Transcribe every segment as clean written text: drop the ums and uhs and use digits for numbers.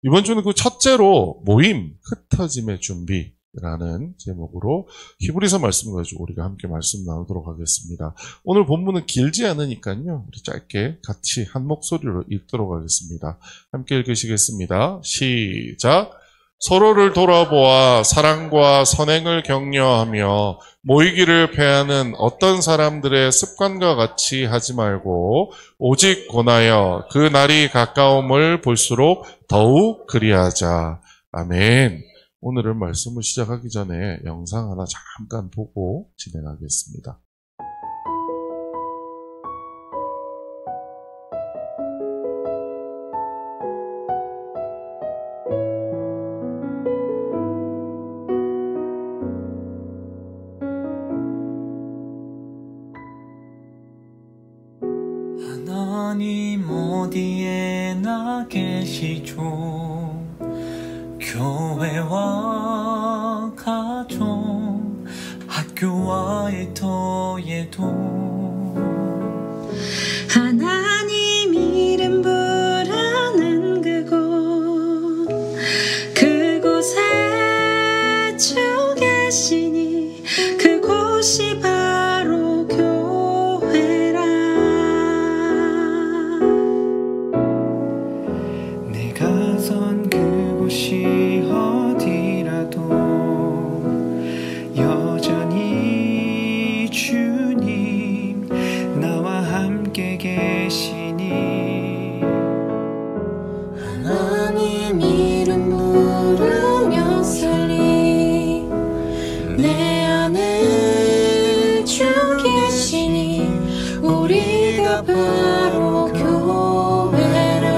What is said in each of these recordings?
이번 주는 그 첫째로 모임, 흩어짐의 준비라는 제목으로 히브리서 말씀 가지고 우리가 함께 말씀 나누도록 하겠습니다. 오늘 본문은 길지 않으니까요. 우리 짧게 같이 한 목소리로 읽도록 하겠습니다. 함께 읽으시겠습니다. 시작! 서로를 돌아보아 사랑과 선행을 격려하며 모이기를 패하는 어떤 사람들의 습관과 같이 하지 말고 오직 권하여 그 날이 가까움을 볼수록 더욱 그리하자. 아멘. 오늘은 말씀을 시작하기 전에 영상 하나 잠깐 보고 진행하겠습니다. 하나님 어디에나 계시죠. 교회와 가정, 학교와 일터에도 하나님 이름 부르는 그곳에 주 계시니 그곳이 바로 교회라. 내가 선 그곳이 어디라도 여전히 주님 나와 함께 계시니 하나님 이름 부르며 살리 내 안에 주 계시니 우리가 바로 교회라.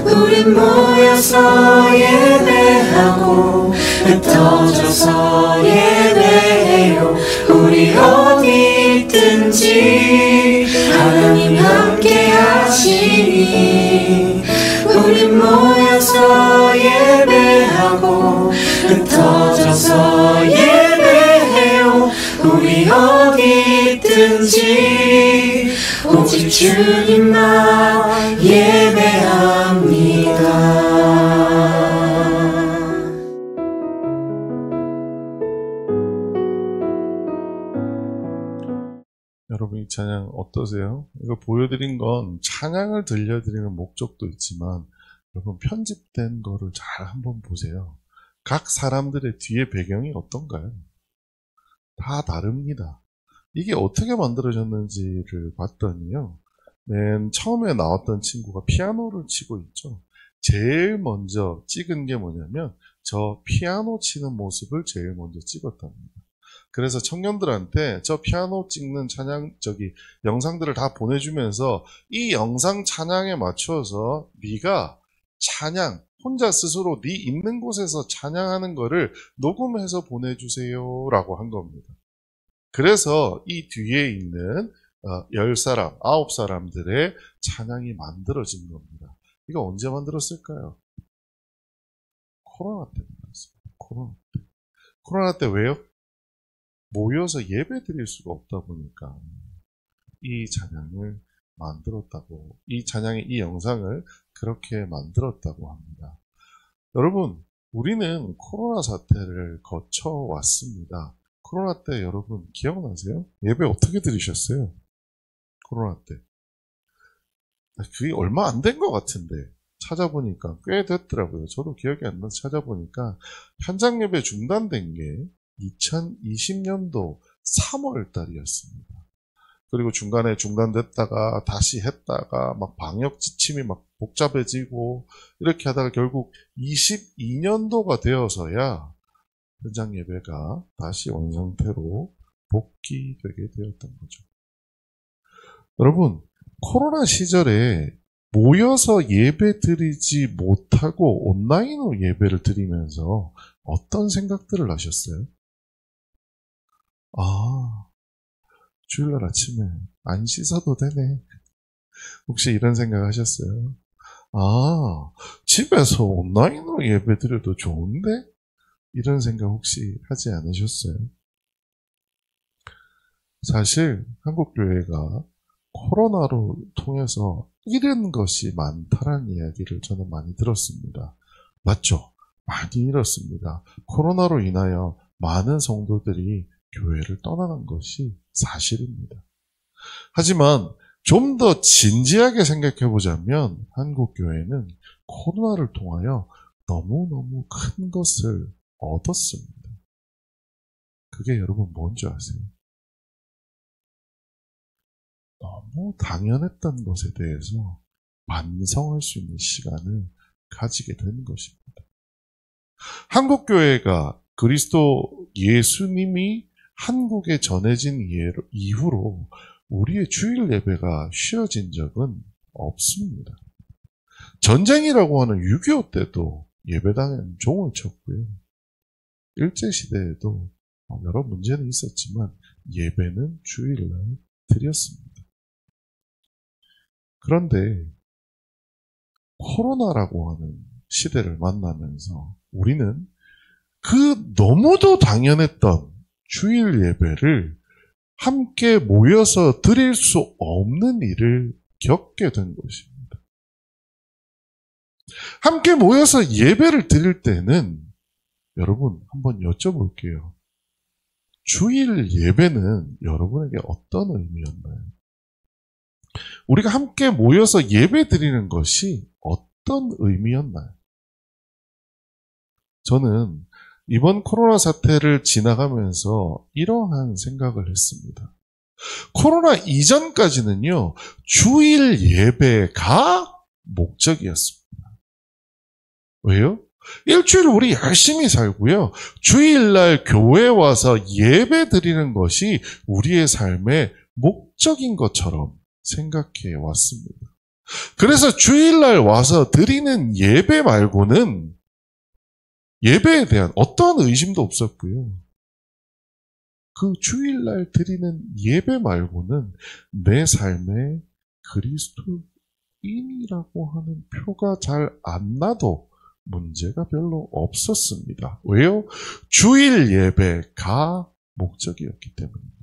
우린 모여서 예배하고 흩어져서 예배해요. 우리 어디 있든지 하나님 함께 하시니 우린 모여서 예배하고 흩어져서 예배해요. 우리 어디 있든지 오직 주님만 예배합니다. 여러분 이 찬양 어떠세요? 이거 보여드린 건 찬양을 들려드리는 목적도 있지만 여러분 편집된 거를 잘 한번 보세요. 각 사람들의 뒤에 배경이 어떤가요? 다 다릅니다. 이게 어떻게 만들어졌는지를 봤더니요. 맨 처음에 나왔던 친구가 피아노를 치고 있죠. 제일 먼저 찍은 게 뭐냐면 저 피아노 치는 모습을 제일 먼저 찍었답니다. 그래서 청년들한테 저 피아노 찍는 영상들을 다 보내주면서 이 영상 찬양에 맞춰서 네가 찬양, 혼자 스스로 네 있는 곳에서 찬양하는 거를 녹음해서 보내주세요 라고 한 겁니다. 그래서 이 뒤에 있는 10사람, 9사람들의 찬양이 만들어진 겁니다. 이거 언제 만들었을까요? 코로나 때 만들었습니다. 코로나 때 왜요? 모여서 예배 드릴 수가 없다 보니까 이 찬양을 만들었다고, 이 찬양의 이 영상을 그렇게 만들었다고 합니다. 여러분, 우리는 코로나 사태를 거쳐왔습니다. 코로나 때 여러분 기억나세요? 예배 어떻게 드리셨어요? 코로나 때. 그게 얼마 안 된 것 같은데 찾아보니까 꽤 됐더라고요. 저도 기억이 안 나서 찾아보니까 현장 예배 중단된 게 2020년도 3월 달이었습니다. 그리고 중간에 중단됐다가 다시 했다가 막 방역 지침이 막 복잡해지고 이렇게 하다가 결국 22년도가 되어서야 현장 예배가 다시 원상태로 복귀되게 되었던 거죠. 여러분, 코로나 시절에 모여서 예배 드리지 못하고 온라인으로 예배를 드리면서 어떤 생각들을 하셨어요? 주일날 아침에 안 씻어도 되네. 혹시 이런 생각 하셨어요? 집에서 온라인으로 예배 드려도 좋은데? 이런 생각 혹시 하지 않으셨어요? 사실 한국교회가 코로나로 통해서 잃은 것이 많다라는 이야기를 저는 많이 들었습니다. 맞죠? 많이 잃었습니다. 코로나로 인하여 많은 성도들이 교회를 떠나는 것이 사실입니다. 하지만 좀 더 진지하게 생각해 보자면 한국 교회는 코로나를 통하여 너무너무 큰 것을 얻었습니다. 그게 여러분 뭔지 아세요? 너무 당연했던 것에 대해서 반성할 수 있는 시간을 가지게 된 것입니다. 한국교회가 그리스도 예수님이 한국에 전해진 이후로 우리의 주일 예배가 쉬어진 적은 없습니다. 전쟁이라고 하는 6.25 때도 예배당에는 종을 쳤고요. 일제시대에도 여러 문제는 있었지만 예배는 주일날 드렸습니다. 그런데 코로나라고 하는 시대를 만나면서 우리는 그 너무도 당연했던 주일 예배를 함께 모여서 드릴 수 없는 일을 겪게 된 것입니다. 함께 모여서 예배를 드릴 때는 여러분 한번 여쭤볼게요. 주일 예배는 여러분에게 어떤 의미였나요? 우리가 함께 모여서 예배 드리는 것이 어떤 의미였나요? 저는 이번 코로나 사태를 지나가면서 이러한 생각을 했습니다. 코로나 이전까지는요, 주일 예배가 목적이었습니다. 왜요? 일주일 우리 열심히 살고요. 주일날 교회에 와서 예배 드리는 것이 우리의 삶의 목적인 것처럼 생각해 왔습니다. 그래서 주일날 와서 드리는 예배 말고는 예배에 대한 어떤 의심도 없었고요. 그 주일날 드리는 예배 말고는 내 삶에 그리스도인이라고 하는 표가 잘 안 나도 문제가 별로 없었습니다. 왜요? 주일 예배가 목적이었기 때문입니다.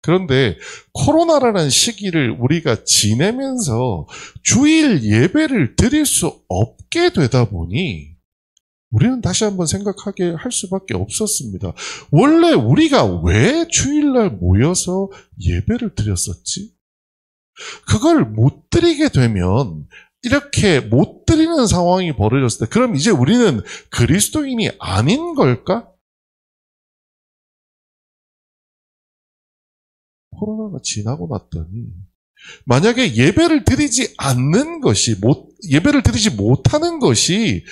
그런데 코로나라는 시기를 우리가 지내면서 주일 예배를 드릴 수 없게 되다 보니 우리는 다시 한번 생각하게 할 수밖에 없었습니다. 원래 우리가 왜 주일날 모여서 예배를 드렸었지? 그걸 못 드리게 되면 이렇게 못 드리는 상황이 벌어졌을 때 그럼 이제 우리는 그리스도인이 아닌 걸까? 코로나가 지나고 났더니 만약에 예배를 드리지 않는 것이 예배를 드리지 못하는 것이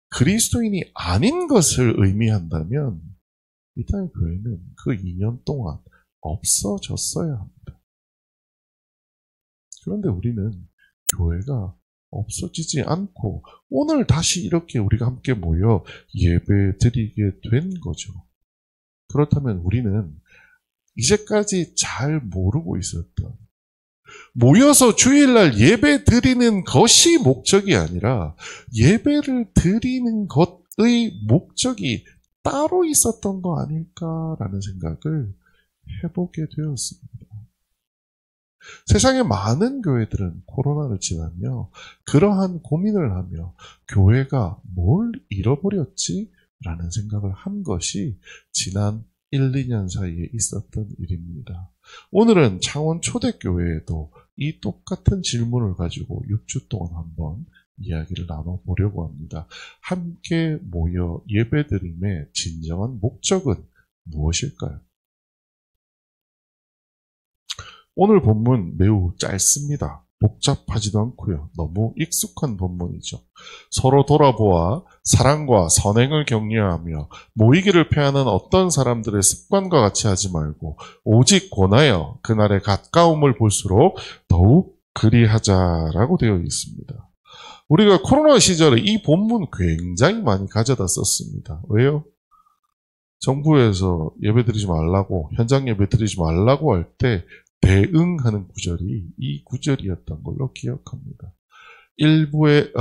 그리스도인이 아닌 것을 의미한다면 이 땅의 교회는 그 2년 동안 없어졌어야 합니다. 그런데 우리는 교회가 없어지지 않고 오늘 다시 이렇게 우리가 함께 모여 예배 드리게 된 거죠. 그렇다면 우리는 이제까지 잘 모르고 있었던 모여서 주일날 예배 드리는 것이 목적이 아니라 예배를 드리는 것의 목적이 따로 있었던 거 아닐까라는 생각을 해보게 되었습니다. 세상의 많은 교회들은 코로나를 지나며 그러한 고민을 하며 교회가 뭘 잃어버렸지? 라는 생각을 한 것이 지난 1, 2년 사이에 있었던 일입니다. 오늘은 창원 초대교회에도 이 똑같은 질문을 가지고 6주 동안 한번 이야기를 나눠보려고 합니다. 함께 모여 예배드림의 진정한 목적은 무엇일까요? 오늘 본문 매우 짧습니다. 복잡하지도 않고요. 너무 익숙한 본문이죠. 서로 돌아보아 사랑과 선행을 격려하며 모이기를 패하는 어떤 사람들의 습관과 같이 하지 말고 오직 권하여 그날의 가까움을 볼수록 더욱 그리하자라고 되어 있습니다. 우리가 코로나 시절에 이 본문 굉장히 많이 가져다 썼습니다. 왜요? 정부에서 예배드리지 말라고, 현장 예배드리지 말라고 할 때 대응하는 구절이 이 구절이었던 걸로 기억합니다. 일부의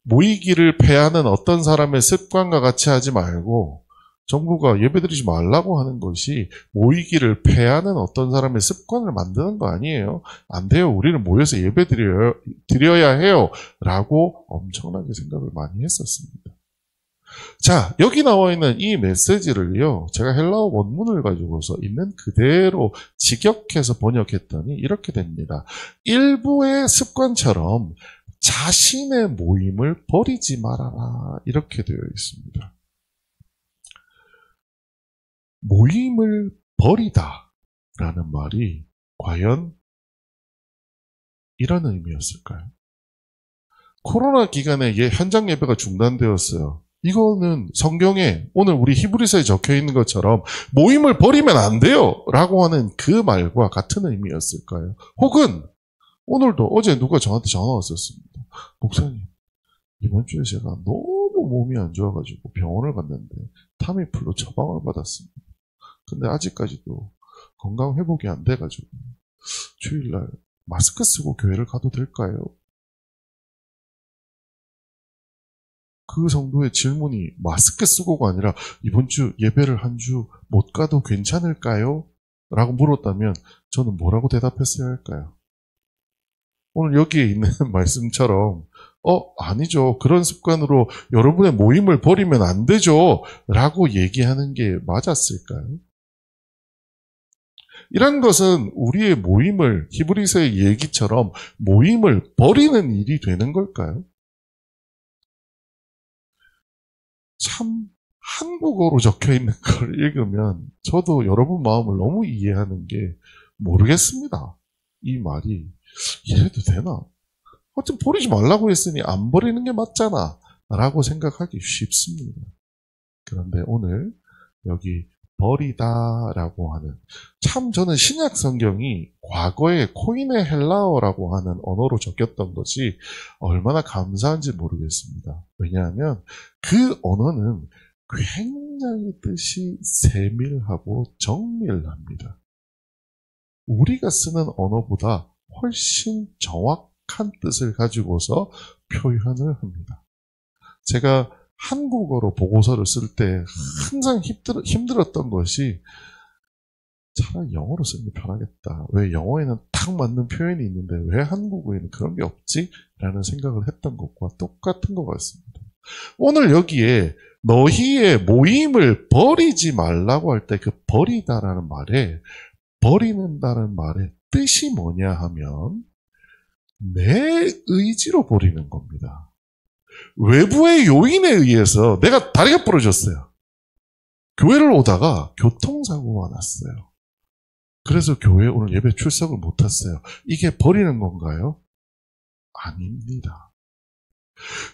모이기를 패하는 어떤 사람의 습관과 같이 하지 말고 정부가 예배드리지 말라고 하는 것이 모이기를 패하는 어떤 사람의 습관을 만드는 거 아니에요. 안 돼요. 우리는 모여서 예배드려야 해요. 라고 엄청나게 생각을 많이 했었습니다. 자, 여기 나와 있는 이 메시지를요, 제가 헬라어 원문을 가지고서 있는 그대로 직역해서 번역했더니 이렇게 됩니다. 일부의 습관처럼 자신의 모임을 버리지 말아라. 이렇게 되어 있습니다. 모임을 버리다 라는 말이 과연 이런 의미였을까요? 코로나 기간에 현장 예배가 중단되었어요. 이거는 성경에 오늘 우리 히브리서에 적혀 있는 것처럼 모임을 버리면 안 돼요 라고 하는 그 말과 같은 의미였을까요? 혹은 오늘도 어제 누가 저한테 전화 왔었습니다. 목사님, 이번 주에 제가 너무 몸이 안 좋아가지고 병원을 갔는데 타미플루 처방을 받았습니다. 근데 아직까지도 건강 회복이 안 돼가지고 주일날 마스크 쓰고 교회를 가도 될까요? 그 정도의 질문이 마스크 쓰고가 아니라 이번 주 예배를 한 주 못 가도 괜찮을까요? 라고 물었다면 저는 뭐라고 대답했어야 할까요? 오늘 여기에 있는 말씀처럼 아니죠. 그런 습관으로 여러분의 모임을 버리면 안 되죠. 라고 얘기하는 게 맞았을까요? 이런 것은 우리의 모임을 히브리서의 얘기처럼 모임을 버리는 일이 되는 걸까요? 참 한국어로 적혀 있는 걸 읽으면 저도 여러분 마음을 너무 이해하는 게 모르겠습니다. 이 말이 이래도 되나? 어쨌든 버리지 말라고 했으니 안 버리는 게 맞잖아 라고 생각하기 쉽습니다. 그런데 오늘 여기 버리다라고 하는, 참 저는 신약 성경이 과거에 코인의 헬라어라고 하는 언어로 적혔던 것이 얼마나 감사한지 모르겠습니다. 왜냐하면 그 언어는 굉장히 뜻이 세밀하고 정밀합니다. 우리가 쓰는 언어보다 훨씬 정확한 뜻을 가지고서 표현을 합니다. 제가 한국어로 보고서를 쓸 때 항상 힘들었던 것이 차라리 영어로 쓰는 게 편하겠다. 왜 영어에는 딱 맞는 표현이 있는데 왜 한국어에는 그런 게 없지? 라는 생각을 했던 것과 똑같은 것 같습니다. 오늘 여기에 너희의 모임을 버리지 말라고 할 때 그 버리다라는 말에 버리는다는 말의 뜻이 뭐냐 하면 내 의지로 버리는 겁니다. 외부의 요인에 의해서 내가 다리가 부러졌어요. 교회를 오다가 교통사고가 났어요. 그래서 교회에 오늘 예배 출석을 못했어요. 이게 버리는 건가요? 아닙니다.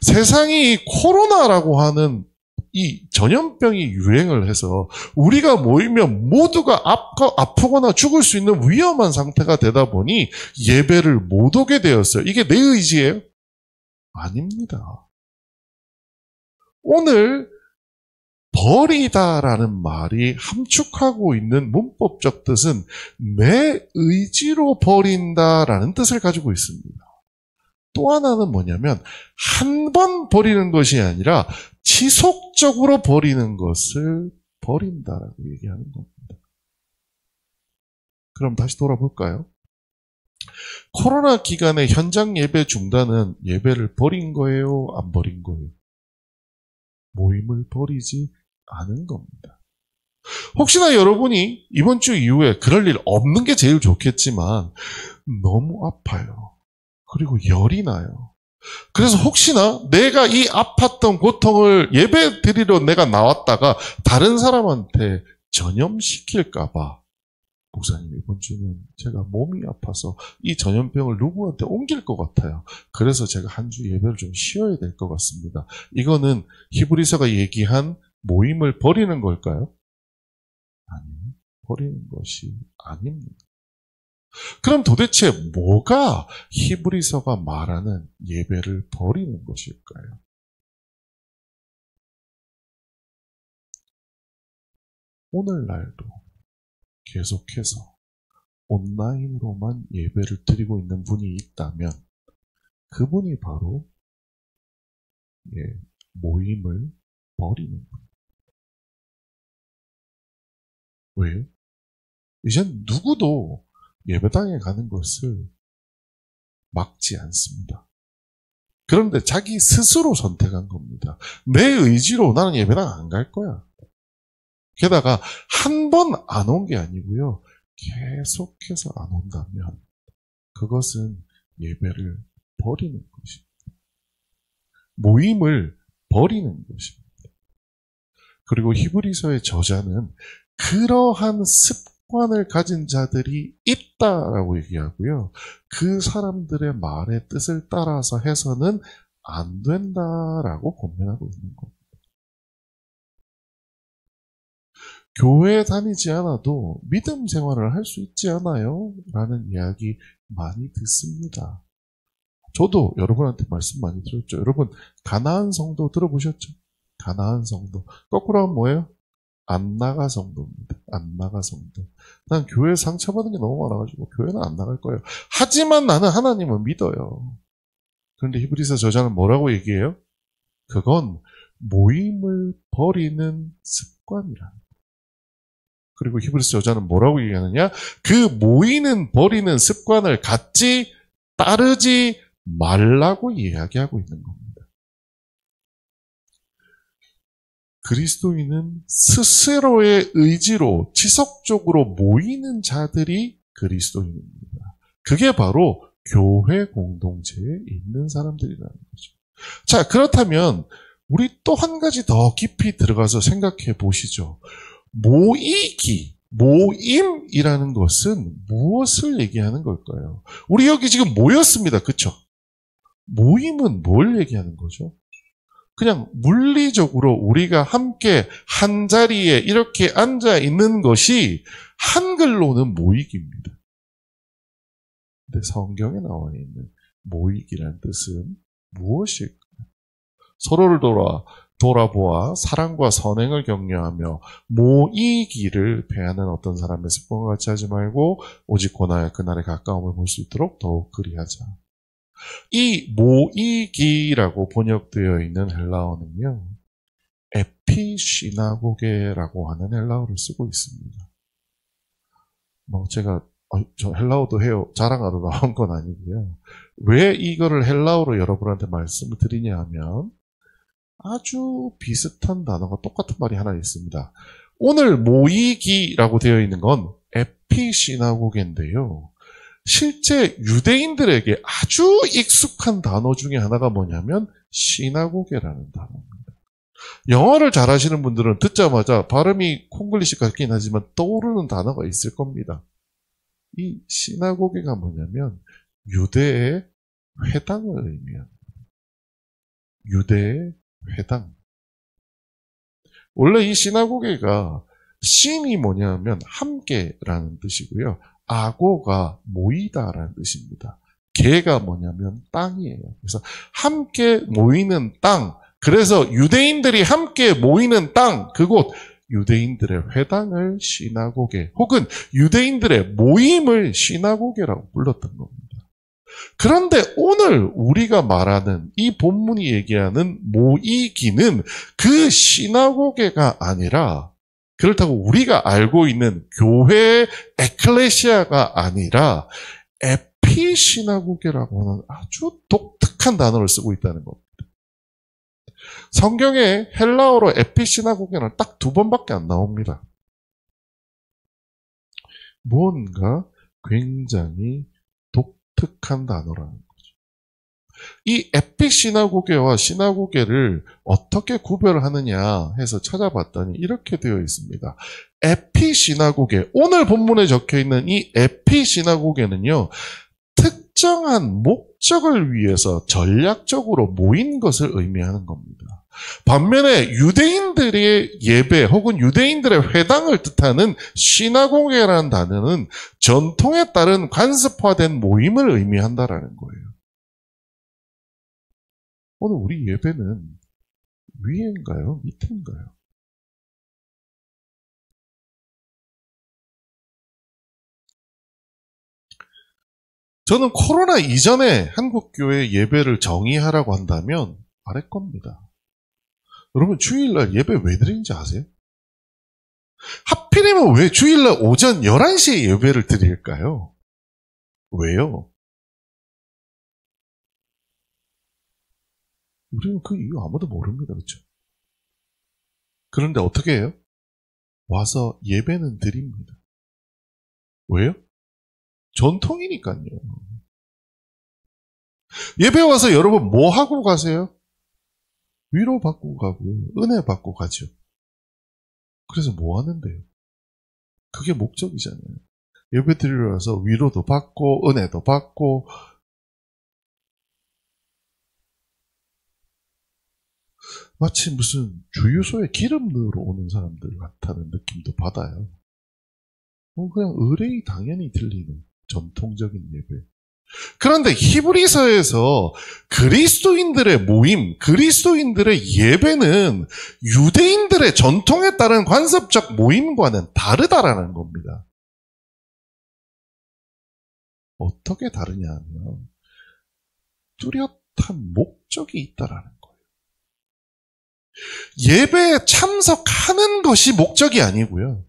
세상이 코로나라고 하는 이 전염병이 유행을 해서 우리가 모이면 모두가 아프거나 죽을 수 있는 위험한 상태가 되다 보니 예배를 못 오게 되었어요. 이게 내 의지예요? 아닙니다. 오늘 버리다라는 말이 함축하고 있는 문법적 뜻은 내 의지로 버린다라는 뜻을 가지고 있습니다. 또 하나는 뭐냐면 한 번 버리는 것이 아니라 지속적으로 버리는 것을 버린다라고 얘기하는 겁니다. 그럼 다시 돌아볼까요? 코로나 기간에 현장 예배 중단은 예배를 버린 거예요? 안 버린 거예요? 모임을 버리지 않은 겁니다. 혹시나 여러분이 이번 주 이후에 그럴 일 없는 게 제일 좋겠지만 너무 아파요. 그리고 열이 나요. 그래서 혹시나 내가 이 아팠던 고통을 예배 드리러 내가 나왔다가 다른 사람한테 전염시킬까 봐 목사님, 이번 주는 제가 몸이 아파서 이 전염병을 누구한테 옮길 것 같아요. 그래서 제가 한 주 예배를 좀 쉬어야 될 것 같습니다. 이거는 히브리서가 얘기한 모임을 버리는 걸까요? 아니, 버리는 것이 아닙니다. 그럼 도대체 뭐가 히브리서가 말하는 예배를 버리는 것일까요? 오늘날도 계속해서 온라인으로만 예배를 드리고 있는 분이 있다면 그분이 바로 모임을 버리는 겁니다. 왜요? 이젠 누구도 예배당에 가는 것을 막지 않습니다. 그런데 자기 스스로 선택한 겁니다. 내 의지로 나는 예배당 안 갈 거야. 게다가 한 번 안 온 게 아니고요. 계속해서 안 온다면 그것은 예배를 버리는 것입니다. 모임을 버리는 것입니다. 그리고 히브리서의 저자는 그러한 습관을 가진 자들이 있다라고 얘기하고요. 그 사람들의 말의 뜻을 따라서 해서는 안 된다라고 권면하고 있는 겁니다. 교회에 다니지 않아도 믿음 생활을 할 수 있지 않아요? 라는 이야기 많이 듣습니다. 저도 여러분한테 말씀 많이 들었죠. 여러분 가나안 성도 들어보셨죠? 가나안 성도. 거꾸로 하면 뭐예요? 안 나가 성도입니다. 안 나가 성도. 난 교회에 상처받은 게 너무 많아가지고 교회는 안 나갈 거예요. 하지만 나는 하나님을 믿어요. 그런데 히브리서 저자는 뭐라고 얘기해요? 그건 모임을 버리는 습관이라. 그리고 히브리서 저자는 뭐라고 얘기하느냐? 그 모이는 버리는 습관을 갖지 따르지 말라고 이야기하고 있는 겁니다. 그리스도인은 스스로의 의지로 지속적으로 모이는 자들이 그리스도인입니다. 그게 바로 교회 공동체에 있는 사람들이라는 거죠. 자, 그렇다면 우리 또 한 가지 더 깊이 들어가서 생각해 보시죠. 모임이라는 것은 무엇을 얘기하는 걸까요? 우리 여기 지금 모였습니다. 그렇죠? 모임은 뭘 얘기하는 거죠? 그냥 물리적으로 우리가 함께 한 자리에 이렇게 앉아 있는 것이 한글로는 모이기입니다. 근데 성경에 나와 있는 모이기라는 뜻은 무엇일까요? 서로를 돌아보아 사랑과 선행을 격려하며 모이기를 배하는 어떤 사람의 습관과 같이 하지 말고 오직 고나의 그날의 가까움을 볼 수 있도록 더욱 그리하자. 이 모이기라고 번역되어 있는 헬라어는요, 에피시나고게라고 하는 헬라어를 쓰고 있습니다. 제가 저 헬라어도 해요. 자랑하러 나온 건 아니고요. 왜 이거를 헬라어로 여러분한테 말씀을 드리냐 하면 아주 비슷한 단어가 똑같은 말이 하나 있습니다. 오늘 모이기라고 되어 있는 건 에피시나고게인데요. 실제 유대인들에게 아주 익숙한 단어 중에 하나가 뭐냐면 시나고게라는 단어입니다. 영어를 잘하시는 분들은 듣자마자 발음이 콩글리시 같긴 하지만 떠오르는 단어가 있을 겁니다. 이 시나고게가 뭐냐면 유대의 회당을 의미합니다. 유대의 회당. 원래 이 시나고게가 신이 뭐냐면 함께라는 뜻이고요. 아고가 모이다라는 뜻입니다. 게가 뭐냐면 땅이에요. 그래서 함께 모이는 땅. 그래서 유대인들이 함께 모이는 땅, 그곳 유대인들의 회당을 시나고게 혹은 유대인들의 모임을 시나고게라고 불렀던 겁니다. 그런데 오늘 우리가 말하는 이 본문이 얘기하는 모이기는 그 시나고게가 아니라 그렇다고 우리가 알고 있는 교회의 에클레시아가 아니라 에피시나고게라고 하는 아주 독특한 단어를 쓰고 있다는 겁니다. 성경에 헬라어로 에피시나고게는 딱 2번밖에 안 나옵니다. 무언가 굉장히 독특한 단어라는 거죠. 이 에피시나고게와 시나고게를 어떻게 구별하느냐 해서 찾아봤더니 이렇게 되어 있습니다. 에피시나고게, 오늘 본문에 적혀있는 이 에피시나고게는요, 특정한 목적을 위해서 전략적으로 모인 것을 의미하는 겁니다. 반면에 유대인들의 예배 혹은 유대인들의 회당을 뜻하는 시나고게라는 단어는 전통에 따른 관습화된 모임을 의미한다라는 거예요. 오늘 우리 예배는 위인가요? 밑인가요? 저는 코로나 이전에 한국교회 예배를 정의하라고 한다면 아래 겁니다. 여러분 주일날 예배 왜 드리는지 아세요? 하필이면 왜 주일날 오전 11시에 예배를 드릴까요? 왜요? 우리는 그 이유 아무도 모릅니다. 그렇죠? 그런데 어떻게 해요? 와서 예배는 드립니다. 왜요? 전통이니까요. 예배 와서 여러분 뭐 하고 가세요? 위로 받고 가고요. 은혜 받고 가죠. 그래서 뭐 하는데요? 그게 목적이잖아요. 예배 드리러 와서 위로도 받고 은혜도 받고 마치 무슨 주유소에 기름 넣으러 오는 사람들 같다는 느낌도 받아요. 그냥 의뢰이 당연히 들리는 전통적인 예배. 그런데 히브리서에서 그리스도인들의 모임, 그리스도인들의 예배는 유대인들의 전통에 따른 관습적 모임과는 다르다라는 겁니다. 어떻게 다르냐 하면 뚜렷한 목적이 있다라는 거예요. 예배에 참석하는 것이 목적이 아니고요.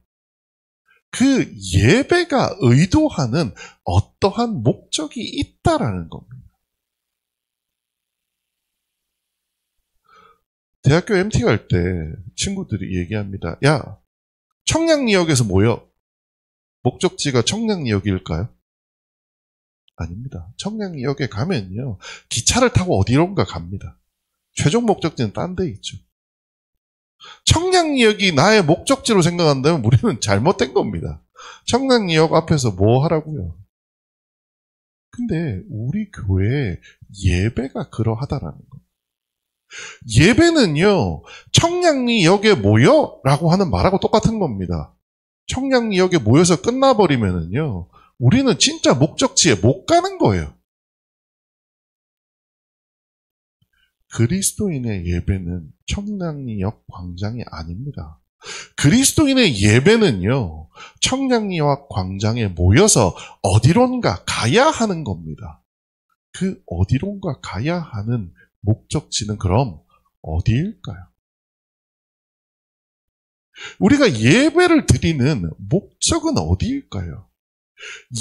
그 예배가 의도하는 어떠한 목적이 있다라는 겁니다. 대학교 MT 갈 때 친구들이 얘기합니다. 야, 청량리역에서 모여. 목적지가 청량리역일까요? 아닙니다. 청량리역에 가면요, 기차를 타고 어디론가 갑니다. 최종 목적지는 딴 데 있죠. 청량리역이 나의 목적지로 생각한다면 우리는 잘못된 겁니다. 청량리역 앞에서 뭐 하라고요? 근데 우리 교회의 예배가 그러하다라는 겁니다. 예배는요, 청량리역에 모여 라고 하는 말하고 똑같은 겁니다. 청량리역에 모여서 끝나버리면은요, 우리는 진짜 목적지에 못 가는 거예요. 그리스도인의 예배는 청량리역 광장이 아닙니다. 그리스도인의 예배는요, 청량리역 광장에 모여서 어디론가 가야 하는 겁니다. 그 어디론가 가야 하는 목적지는 그럼 어디일까요? 우리가 예배를 드리는 목적은 어디일까요?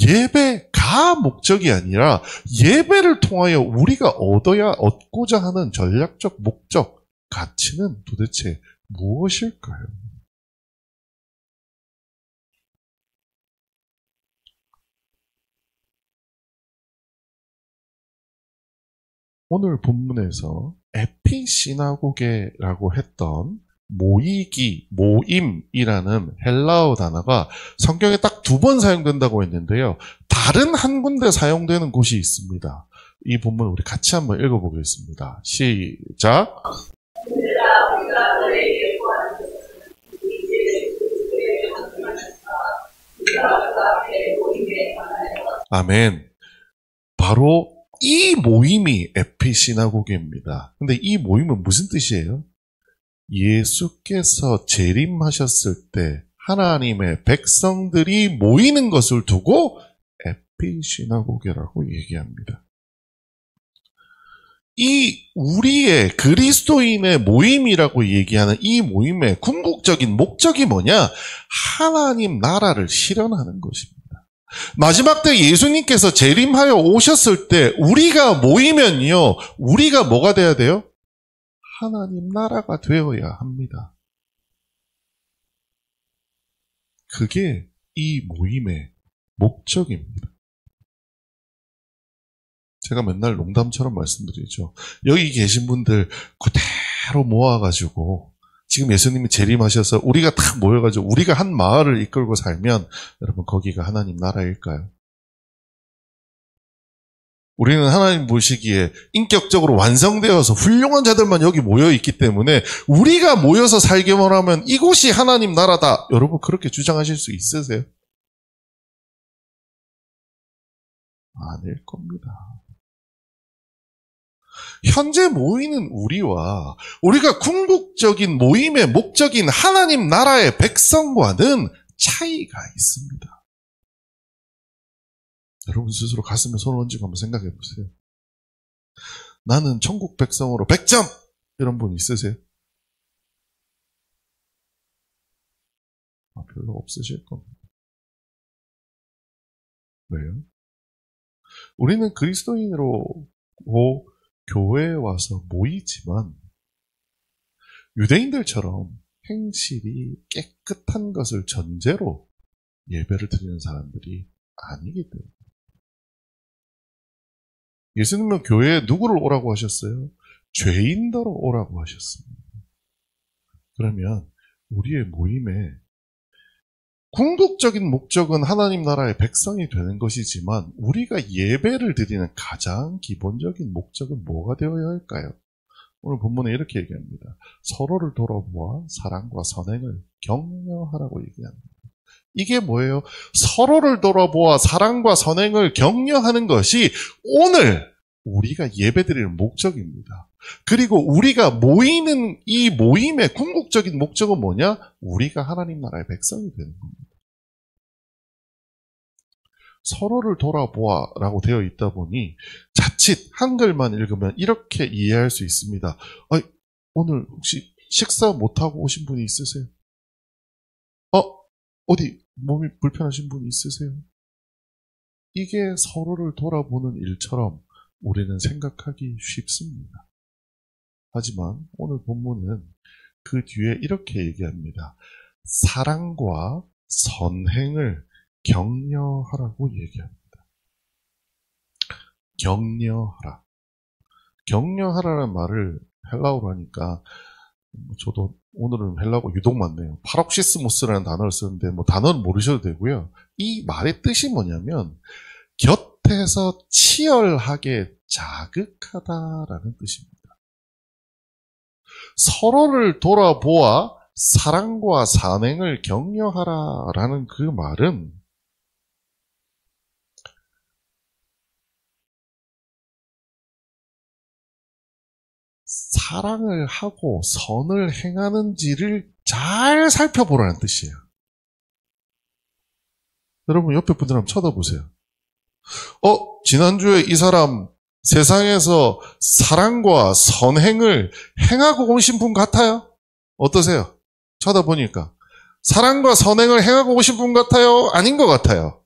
예배가 목적이 아니라 예배를 통하여 우리가 얻고자 하는 전략적 목적, 가치는 도대체 무엇일까요? 오늘 본문에서 에피시나고게라고 했던 모이기, 모임이라는 헬라어 단어가 성경에 딱 2번 사용된다고 했는데요. 다른 한 군데 사용되는 곳이 있습니다. 이 본문 우리 같이 한번 읽어보겠습니다. 시작. 아멘. 바로 이 모임이 에피시나고게입니다. 근데 이 모임은 무슨 뜻이에요? 예수께서 재림하셨을 때 하나님의 백성들이 모이는 것을 두고 에피시나고게라고 얘기합니다. 이 우리의 그리스도인의 모임이라고 얘기하는 이 모임의 궁극적인 목적이 뭐냐? 하나님 나라를 실현하는 것입니다. 마지막 때 예수님께서 재림하여 오셨을 때 우리가 모이면요, 우리가 뭐가 돼야 돼요? 하나님 나라가 되어야 합니다. 그게 이 모임의 목적입니다. 제가 맨날 농담처럼 말씀드리죠. 여기 계신 분들 그대로 모아가지고 지금 예수님이 재림하셔서 우리가 딱 모여가지고 우리가 한 마을을 이끌고 살면 여러분 거기가 하나님 나라일까요? 우리는 하나님 보시기에 인격적으로 완성되어서 훌륭한 자들만 여기 모여있기 때문에 우리가 모여서 살기만 하면 이곳이 하나님 나라다. 여러분 그렇게 주장하실 수 있으세요? 아닐 겁니다. 현재 모이는 우리와 우리가 궁극적인 모임의 목적인 하나님 나라의 백성과는 차이가 있습니다. 여러분 스스로 가슴에 손을 얹고 한번 생각해 보세요. 나는 천국 백성으로 100점! 이런 분 있으세요? 별로 없으실 겁니다. 왜요? 우리는 그리스도인으로 교회에 와서 모이지만 유대인들처럼 행실이 깨끗한 것을 전제로 예배를 드리는 사람들이 아니기 때문에. 예수님은 교회에 누구를 오라고 하셨어요? 죄인더러 오라고 하셨습니다. 그러면 우리의 모임에 궁극적인 목적은 하나님 나라의 백성이 되는 것이지만 우리가 예배를 드리는 가장 기본적인 목적은 뭐가 되어야 할까요? 오늘 본문에 이렇게 얘기합니다. 서로를 돌아보아 사랑과 선행을 격려하라고 얘기합니다. 이게 뭐예요? 서로를 돌아보아 사랑과 선행을 격려하는 것이 오늘 우리가 예배드리는 목적입니다. 그리고 우리가 모이는 이 모임의 궁극적인 목적은 뭐냐? 우리가 하나님 나라의 백성이 되는 겁니다. 서로를 돌아보아라고 되어 있다 보니 자칫 한글만 읽으면 이렇게 이해할 수 있습니다. 오늘 혹시 식사 못하고 오신 분이 있으세요? 어디 몸이 불편하신 분이 있으세요? 이게 서로를 돌아보는 일처럼 우리는 생각하기 쉽습니다. 하지만 오늘 본문은 그 뒤에 이렇게 얘기합니다. 사랑과 선행을 격려하라고 얘기합니다. 격려하라. 격려하라는 말을 헬라어로 하니까 저도 오늘은 헬라어가 유독 많네요. 파록시스모스라는 단어를 쓰는데 단어는 모르셔도 되고요. 이 말의 뜻이 뭐냐면 곁에서 치열하게 자극하다라는 뜻입니다. 서로를 돌아보아 사랑과 선행을 격려하라라는 그 말은 사랑을 하고 선을 행하는지를 잘 살펴보라는 뜻이에요. 여러분 옆에 분들 한번 쳐다보세요. 지난주에 이 사람 세상에서 사랑과 선행을 행하고 오신 분 같아요? 어떠세요? 쳐다보니까. 사랑과 선행을 행하고 오신 분 같아요? 아닌 것 같아요?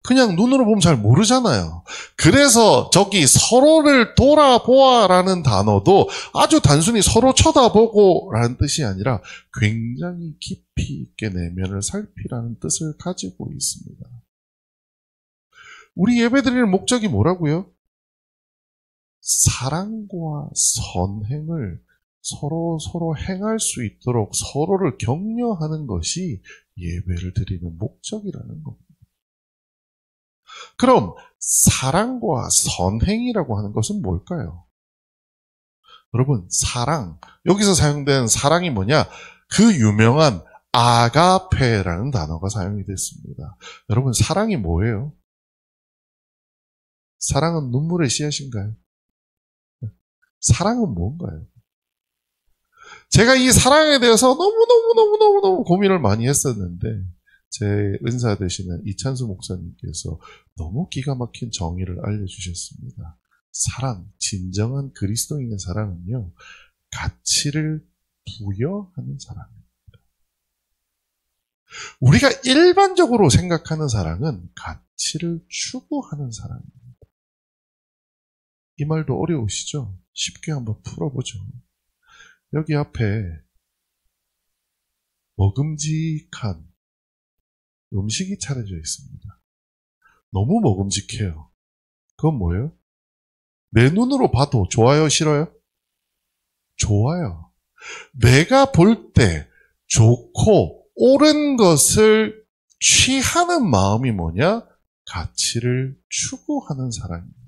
그냥 눈으로 보면 잘 모르잖아요. 그래서 저기 서로를 돌아보아라는 단어도 아주 단순히 서로 쳐다보고 라는 뜻이 아니라 굉장히 깊이 있게 내면을 살피라는 뜻을 가지고 있습니다. 우리 예배드리는 목적이 뭐라고요? 사랑과 선행을 서로 행할 수 있도록 서로를 격려하는 것이 예배를 드리는 목적이라는 겁니다. 그럼 사랑과 선행이라고 하는 것은 뭘까요? 여러분, 사랑, 여기서 사용된 사랑이 뭐냐? 그 유명한 아가페라는 단어가 사용이 됐습니다. 여러분, 사랑이 뭐예요? 사랑은 눈물의 씨앗인가요? 사랑은 뭔가요? 제가 이 사랑에 대해서 너무 고민을 많이 했었는데 제 은사 되시는 이찬수 목사님께서 너무 기가 막힌 정의를 알려주셨습니다. 사랑, 진정한 그리스도인의 사랑은요, 가치를 부여하는 사랑입니다. 우리가 일반적으로 생각하는 사랑은 가치를 추구하는 사랑입니다. 이 말도 어려우시죠? 쉽게 한번 풀어보죠. 여기 앞에 먹음직한 음식이 차려져 있습니다. 너무 먹음직해요. 그건 뭐예요? 내 눈으로 봐도 좋아요, 싫어요? 좋아요. 내가 볼 때 좋고 옳은 것을 취하는 마음이 뭐냐? 가치를 추구하는 사랑입니다.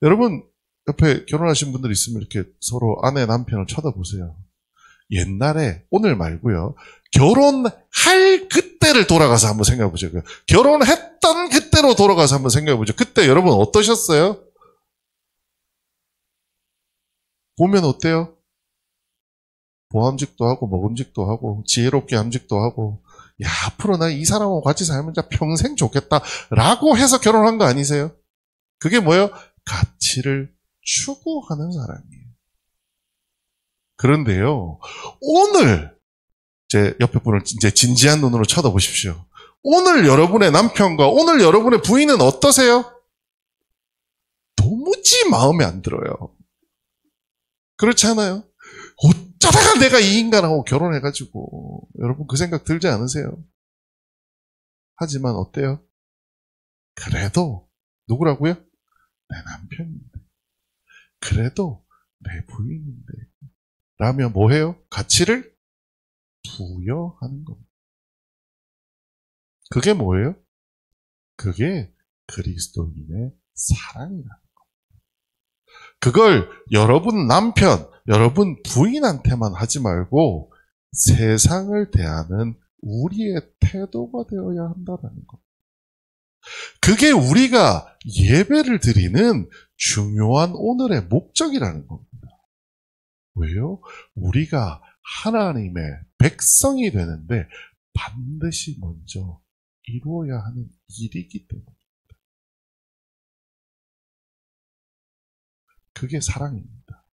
여러분, 옆에 결혼하신 분들 있으면 이렇게 서로 아내, 남편을 쳐다보세요. 옛날에, 오늘 말고요. 결혼할 그때를 돌아가서 한번 생각해보죠. 결혼했던 그때로 돌아가서 한번 생각해보죠. 그때 여러분 어떠셨어요? 보면 어때요? 보암직도 하고 먹음직도 하고 지혜롭게 함직도 하고 야, 앞으로 나 이 사람하고 같이 살면 진짜 평생 좋겠다 라고 해서 결혼한 거 아니세요? 그게 뭐예요? 가치를 추구하는 사람이에요. 그런데요, 오늘 제 옆에 분을 이제 진지한 눈으로 쳐다보십시오. 오늘 여러분의 남편과 오늘 여러분의 부인은 어떠세요? 도무지 마음에 안 들어요. 그렇지 않아요? 어쩌다가 내가 이 인간하고 결혼해가지고 여러분 그 생각 들지 않으세요? 하지만 어때요? 그래도 누구라고요? 내 남편인데, 그래도 내 부인인데 라면 뭐해요? 가치를 부여하는 겁니다. 그게 뭐예요? 그게 그리스도인의 사랑이라는 겁니다. 그걸 여러분 남편, 여러분 부인한테만 하지 말고 세상을 대하는 우리의 태도가 되어야 한다는 것. 그게 우리가 예배를 드리는 중요한 오늘의 목적이라는 겁니다. 왜요? 우리가 하나님의 백성이 되는데 반드시 먼저 이루어야 하는 일이기 때문입니다. 그게 사랑입니다.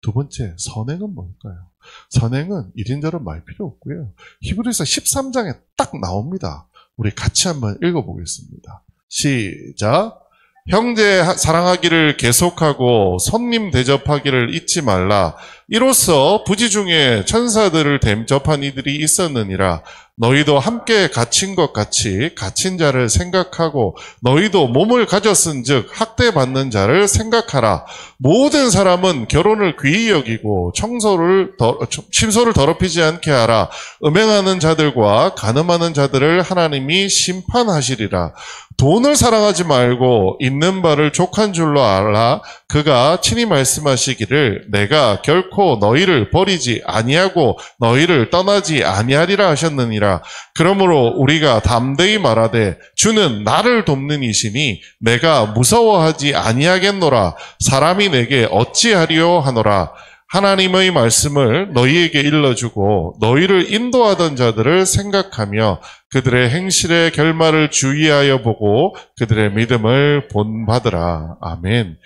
두 번째, 선행은 뭘까요? 선행은 이린저린 말 필요 없고요. 히브리서 13장에 딱 나옵니다. 우리 같이 한번 읽어보겠습니다. 시작. 형제 사랑하기를 계속하고 손님 대접하기를 잊지 말라. 이로써 부지 중에 천사들을 대접한 이들이 있었느니라. 너희도 함께 갇힌 것 같이 갇힌 자를 생각하고 너희도 몸을 가졌은즉 학대받는 자를 생각하라. 모든 사람은 결혼을 귀히 여기고 침소를 더럽히지 않게 하라. 음행하는 자들과 간음하는 자들을 하나님이 심판하시리라. 돈을 사랑하지 말고 있는 바를 족한 줄로 알아. 그가 친히 말씀하시기를 내가 결코 너희를 버리지 아니하고 너희를 떠나지 아니하리라 하셨느니라. 그러므로 우리가 담대히 말하되 주는 나를 돕는 이시니 내가 무서워하지 아니하겠노라. 사람이 내게 어찌하리요 하노라. 하나님의 말씀을 너희에게 일러주고 너희를 인도하던 자들을 생각하며 그들의 행실의 결말을 주의하여 보고 그들의 믿음을 본받으라. 아멘.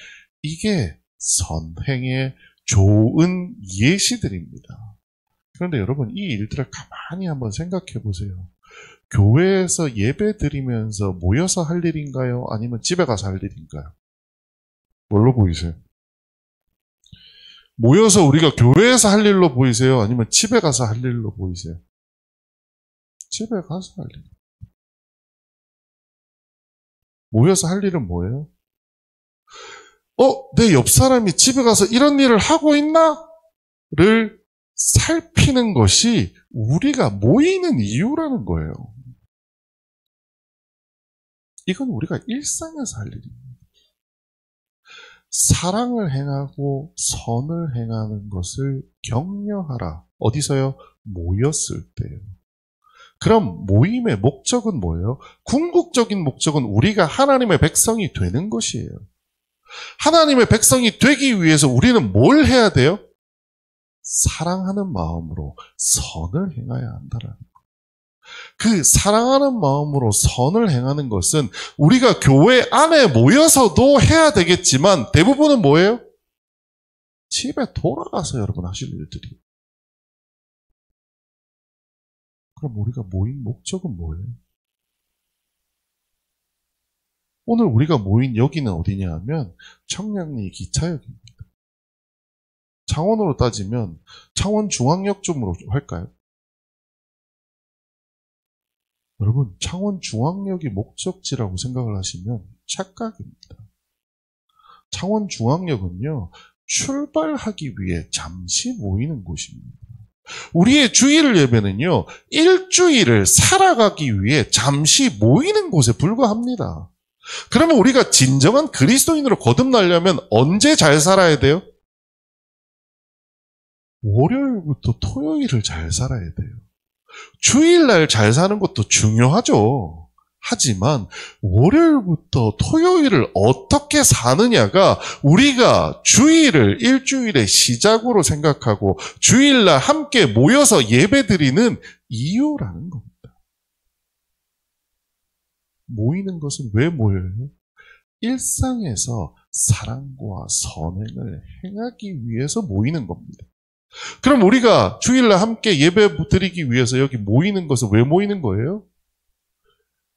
이게 선행의 좋은 예시들입니다. 그런데 여러분, 이 일들을 가만히 한번 생각해 보세요. 교회에서 예배 드리면서 모여서 할 일인가요? 아니면 집에 가서 할 일인가요? 뭘로 보이세요? 모여서 우리가 교회에서 할 일로 보이세요? 아니면 집에 가서 할 일로 보이세요? 집에 가서 할 일. 모여서 할 일은 뭐예요? 내 옆 사람이 집에 가서 이런 일을 하고 있나? 를 살피는 것이 우리가 모이는 이유라는 거예요. 이건 우리가 일상에서 할 일입니다. 사랑을 행하고 선을 행하는 것을 격려하라. 어디서요? 모였을 때요. 그럼 모임의 목적은 뭐예요? 궁극적인 목적은 우리가 하나님의 백성이 되는 것이에요. 하나님의 백성이 되기 위해서 우리는 뭘 해야 돼요? 사랑하는 마음으로 선을 행해야 한다라는 거예요. 그 사랑하는 마음으로 선을 행하는 것은 우리가 교회 안에 모여서도 해야 되겠지만 대부분은 뭐예요? 집에 돌아가서 여러분 하실 일들이. 그럼 우리가 모인 목적은 뭐예요? 오늘 우리가 모인 여기는 어디냐 하면 청량리 기차역입니다. 창원으로 따지면 창원중앙역쯤으로 할까요? 여러분, 창원중앙역이 목적지라고 생각을 하시면 착각입니다. 창원중앙역은요, 출발하기 위해 잠시 모이는 곳입니다. 우리의 주일 예배는요, 일주일을 살아가기 위해 잠시 모이는 곳에 불과합니다. 그러면 우리가 진정한 그리스도인으로 거듭나려면 언제 잘 살아야 돼요? 월요일부터 토요일을 잘 살아야 돼요. 주일날 잘 사는 것도 중요하죠. 하지만 월요일부터 토요일을 어떻게 사느냐가 우리가 주일을 일주일의 시작으로 생각하고 주일날 함께 모여서 예배드리는 이유라는 겁니다. 모이는 것은 왜 모여요? 일상에서 사랑과 선행을 행하기 위해서 모이는 겁니다. 그럼 우리가 주일날 함께 예배 드리기 위해서 여기 모이는 것은 왜 모이는 거예요?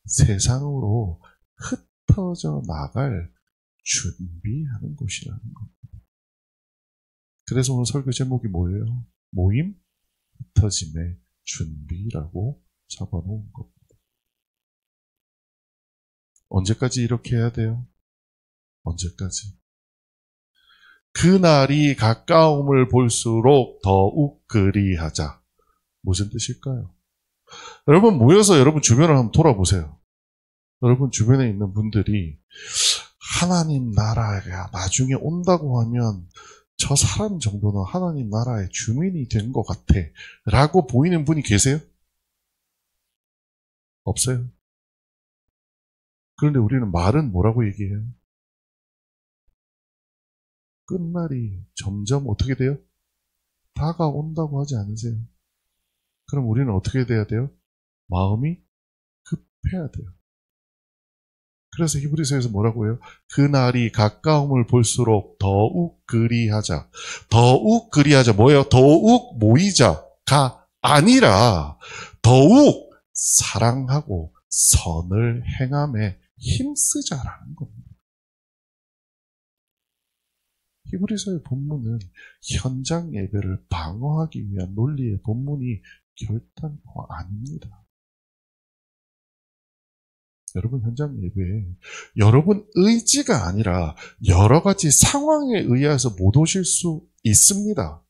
세상으로 흩어져 나갈 준비하는 곳이라는 겁니다. 그래서 오늘 설교 제목이 뭐예요? 모임, 흩어짐의 준비라고 잡아놓은 겁니다. 언제까지 이렇게 해야 돼요? 언제까지? 그날이 가까움을 볼수록 더욱 그리하자. 무슨 뜻일까요? 여러분 모여서 여러분 주변을 한번 돌아보세요. 여러분 주변에 있는 분들이 하나님 나라가 나중에 온다고 하면 저 사람 정도는 하나님 나라의 주민이 된 것 같아 라고 보이는 분이 계세요? 없어요. 그런데 우리는 말은 뭐라고 얘기해요? 끝날이 점점 어떻게 돼요? 다가온다고 하지 않으세요? 그럼 우리는 어떻게 돼야 돼요? 마음이 급해야 돼요. 그래서 히브리서에서 뭐라고 해요? 그날이 가까움을 볼수록 더욱 그리하자. 더욱 그리하자 뭐예요? 더욱 모이자가 아니라 더욱 사랑하고 선을 행함에 힘쓰자라는 겁니다. 히브리서의 본문은 현장 예배를 방어하기 위한 논리의 본문이 결단코 아닙니다. 여러분 현장 예배에 여러분 의지가 아니라 여러 가지 상황에 의해서 못 오실 수 있습니다.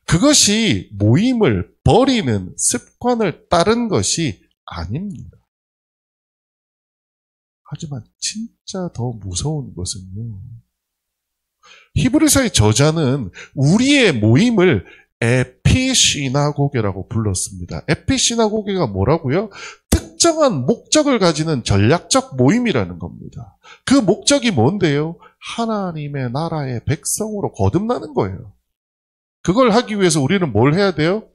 그것이 모임을 버리는 습관을 따른 것이 아닙니다. 하지만 진짜 더 무서운 것은요. 히브리서의 저자는 우리의 모임을 에피시나고게라고 불렀습니다. 에피시나고게가 뭐라고요? 특정한 목적을 가지는 전략적 모임이라는 겁니다. 그 목적이 뭔데요? 하나님의 나라의 백성으로 거듭나는 거예요. 그걸 하기 위해서 우리는 뭘 해야 돼요?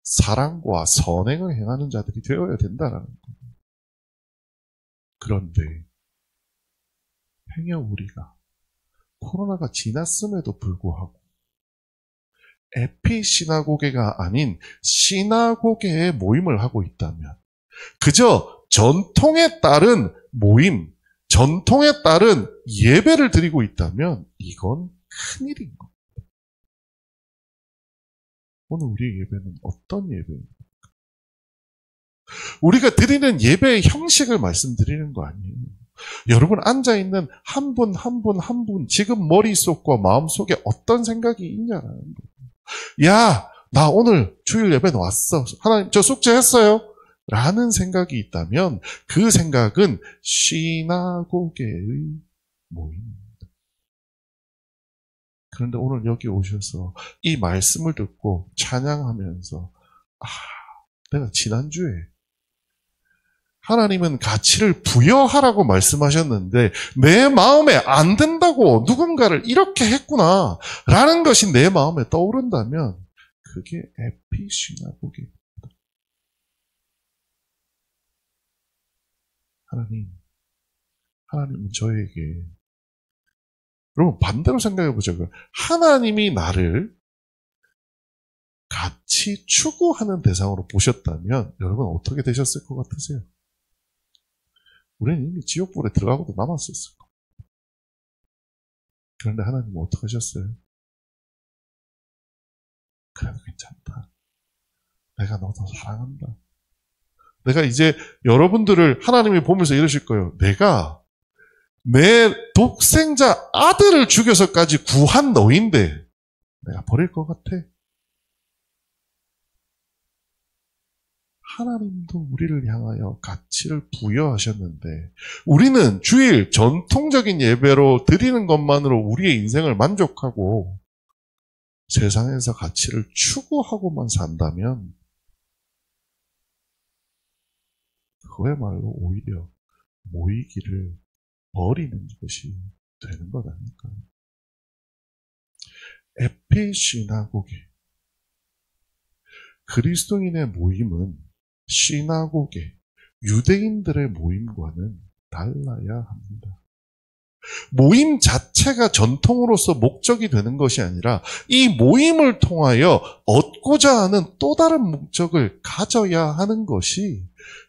사랑과 선행을 행하는 자들이 되어야 된다는 거예요. 그런데 행여 우리가 코로나가 지났음에도 불구하고 에피시나고게가 아닌 시나고게의 모임을 하고 있다면 그저 전통에 따른 모임, 전통에 따른 예배를 드리고 있다면 이건 큰일인 겁니다. 오늘 우리의 예배는 어떤 예배입니까? 우리가 드리는 예배의 형식을 말씀드리는 거 아니에요. 여러분 앉아있는 한 분 한 분 한 분 지금 머릿속과 마음속에 어떤 생각이 있냐라는 거예요. 야, 나 오늘 주일 예배는 왔어. 하나님 저 숙제했어요. 라는 생각이 있다면 그 생각은 시나고게의 모임입니다. 그런데 오늘 여기 오셔서 이 말씀을 듣고 찬양하면서 내가 지난주에 하나님은 가치를 부여하라고 말씀하셨는데 내 마음에 안 든다고 누군가를 이렇게 했구나 라는 것이 내 마음에 떠오른다면 그게 에피시나고게입니다. 하나님은 저에게 여러분 반대로 생각해 보자고요. 하나님이 나를 같이 추구하는 대상으로 보셨다면 여러분 어떻게 되셨을 것 같으세요? 우리는 이미 지옥불에 들어가고도 남았었을 거예요. 그런데 하나님은 어떻게 하셨어요? 그래도 괜찮다. 내가 너 더 사랑한다. 내가 이제 여러분들을 하나님이 보면서 이러실 거예요. 내가 내 독생자 아들을 죽여서까지 구한 너인데 내가 버릴 것 같아? 하나님도 우리를 향하여 가치를 부여하셨는데 우리는 주일 전통적인 예배로 드리는 것만으로 우리의 인생을 만족하고 세상에서 가치를 추구하고만 산다면 그야말로 오히려 모이기를 버리는 것이 되는 것 아닐까요? 에피시나고게 그리스도인의 모임은 시나고게 유대인들의 모임과는 달라야 합니다. 모임 자체가 전통으로서 목적이 되는 것이 아니라 이 모임을 통하여 얻고자 하는 또 다른 목적을 가져야 하는 것이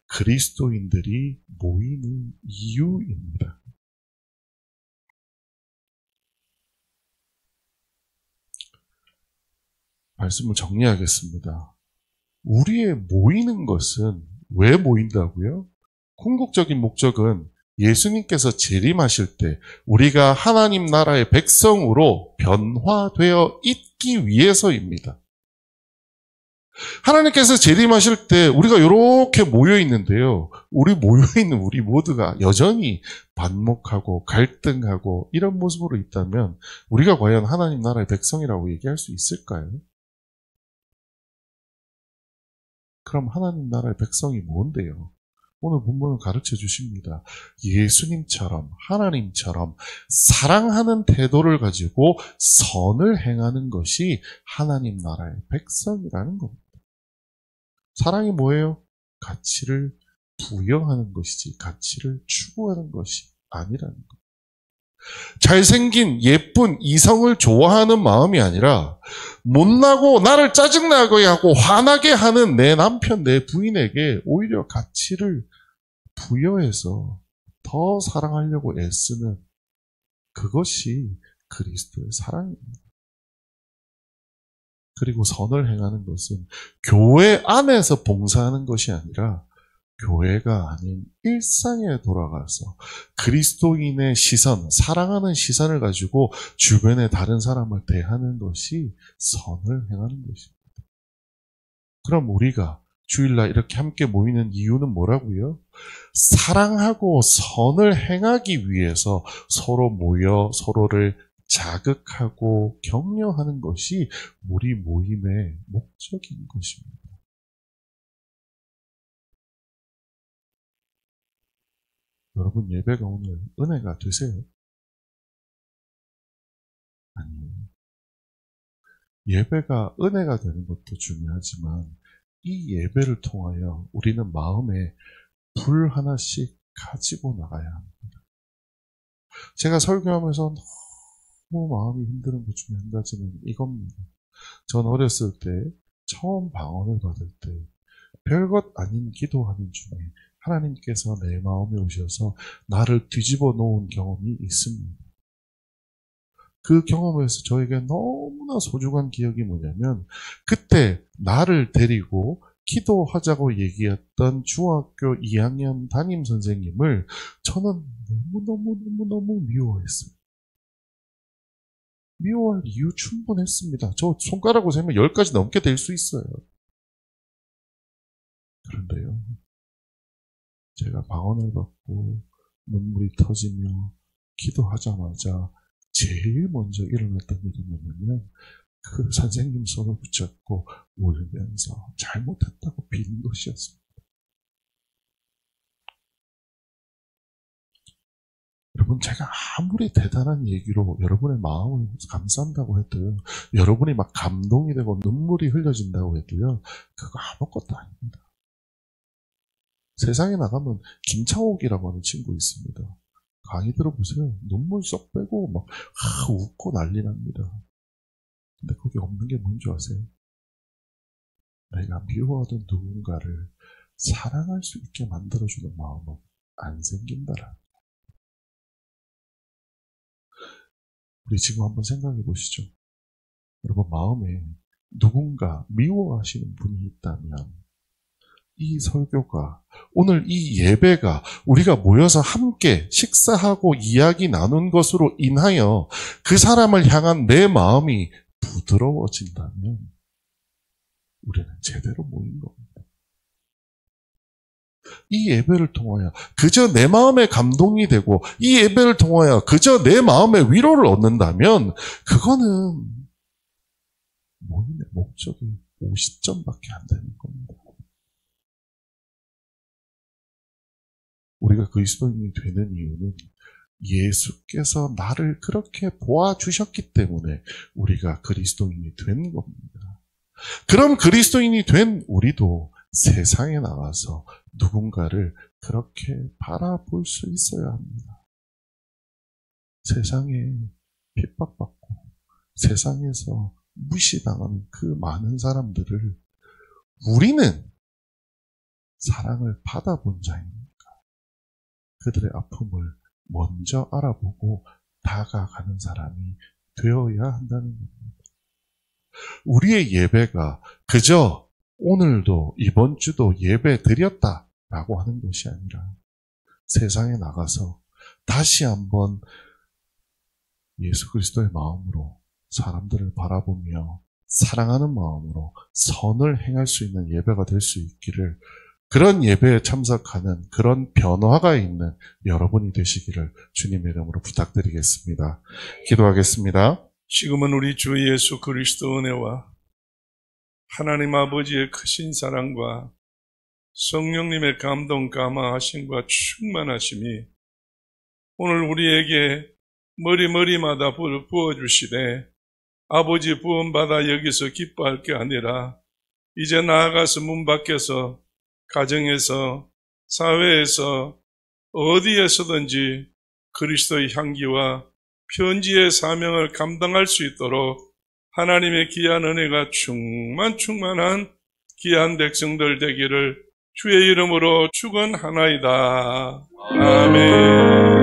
그리스도인들이 모이는 이유입니다. 말씀을 정리하겠습니다. 우리의 모이는 것은 왜 모인다고요? 궁극적인 목적은 예수님께서 재림하실 때 우리가 하나님 나라의 백성으로 변화되어 있기 위해서입니다. 하나님께서 재림하실 때 우리가 이렇게 모여 있는데요. 우리 모여 있는 우리 모두가 여전히 반목하고 갈등하고 이런 모습으로 있다면 우리가 과연 하나님 나라의 백성이라고 얘기할 수 있을까요? 그럼 하나님 나라의 백성이 뭔데요? 오늘 본문은 가르쳐 주십니다. 예수님처럼 하나님처럼 사랑하는 태도를 가지고 선을 행하는 것이 하나님 나라의 백성이라는 겁니다. 사랑이 뭐예요? 가치를 부여하는 것이지 가치를 추구하는 것이 아니라는 것. 잘생긴 예쁜 이성을 좋아하는 마음이 아니라 못나고 나를 짜증나게 하고 화나게 하는 내 남편, 내 부인에게 오히려 가치를 부여해서 더 사랑하려고 애쓰는 그것이 그리스도의 사랑입니다. 그리고 선을 행하는 것은 교회 안에서 봉사하는 것이 아니라 교회가 아닌 일상에 돌아가서 그리스도인의 시선, 사랑하는 시선을 가지고 주변의 다른 사람을 대하는 것이 선을 행하는 것입니다. 그럼 우리가 주일날 이렇게 함께 모이는 이유는 뭐라고요? 사랑하고 선을 행하기 위해서 서로 모여 서로를 자극하고 격려하는 것이 우리 모임의 목적인 것입니다. 여러분 예배가 오늘 은혜가 되세요? 아니에요. 예배가 은혜가 되는 것도 중요하지만 이 예배를 통하여 우리는 마음에 불 하나씩 가지고 나가야 합니다. 제가 설교하면서 너무 마음이 힘든 것 중에 한 가지는 이겁니다. 전 어렸을 때 처음 방언을 받을 때 별것 아닌 기도하는 중에 하나님께서 내 마음에 오셔서 나를 뒤집어 놓은 경험이 있습니다. 그 경험에서 저에게 너무나 소중한 기억이 뭐냐면 그때 나를 데리고 기도하자고 얘기했던 중학교 2학년 담임 선생님을 저는 너무너무 미워했어요. 미워할 이유 충분했습니다. 저 손가락으로 세면 10가지 넘게 될 수 있어요. 그런데요. 제가 방언을 받고 눈물이 터지며 기도하자마자 제일 먼저 일어났던 일이 뭐냐면 그 선생님 손을 붙잡고 울면서 잘못했다고 비는 것이었습니다. 여러분 제가 아무리 대단한 얘기로 여러분의 마음을 감싼다고 해도요. 여러분이 막 감동이 되고 눈물이 흘려진다고 해도요. 그거 아무것도 아닙니다. 세상에 나가면 김창옥이라고 하는 친구 있습니다. 강의 들어보세요. 눈물 쏙 빼고 막 웃고 난리 납니다. 근데 거기 없는 게 뭔지 아세요? 내가 미워하던 누군가를 사랑할 수 있게 만들어주는 마음은 안 생긴다라. 우리 지금 한번 생각해 보시죠. 여러분 마음에 누군가 미워하시는 분이 있다면 이 설교가 오늘 이 예배가 우리가 모여서 함께 식사하고 이야기 나눈 것으로 인하여 그 사람을 향한 내 마음이 부드러워진다면 우리는 제대로 모인 겁니다. 이 예배를 통하여 그저 내 마음에 감동이 되고 이 예배를 통하여 그저 내 마음의 위로를 얻는다면 그거는 모임의 목적이 50점밖에 안 되는 겁니다. 우리가 그리스도인이 되는 이유는 예수께서 나를 그렇게 보아주셨기 때문에 우리가 그리스도인이 된 겁니다. 그럼 그리스도인이 된 우리도 세상에 나가서 누군가를 그렇게 바라볼 수 있어야 합니다. 세상에 핍박받고 세상에서 무시당하는 그 많은 사람들을 우리는 사랑을 받아본 자입니까? 그들의 아픔을 먼저 알아보고 다가가는 사람이 되어야 한다는 겁니다. 우리의 예배가 그저 오늘도 이번 주도 예배 드렸다라고 하는 것이 아니라 세상에 나가서 다시 한번 예수 그리스도의 마음으로 사람들을 바라보며 사랑하는 마음으로 선을 행할 수 있는 예배가 될 수 있기를, 그런 예배에 참석하는 그런 변화가 있는 여러분이 되시기를 주님의 이름으로 부탁드리겠습니다. 기도하겠습니다. 지금은 우리 주 예수 그리스도 은혜와 하나님 아버지의 크신 사랑과 성령님의 감동 감화하심과 충만하심이 오늘 우리에게 머리마다 부어주시되, 아버지 부음받아 여기서 기뻐할 게 아니라 이제 나아가서 문 밖에서 가정에서 사회에서 어디에서든지 그리스도의 향기와 편지의 사명을 감당할 수 있도록 하나님의 귀한 은혜가 충만한 귀한 백성들 되기를 주의 이름으로 축원하나이다. 아멘.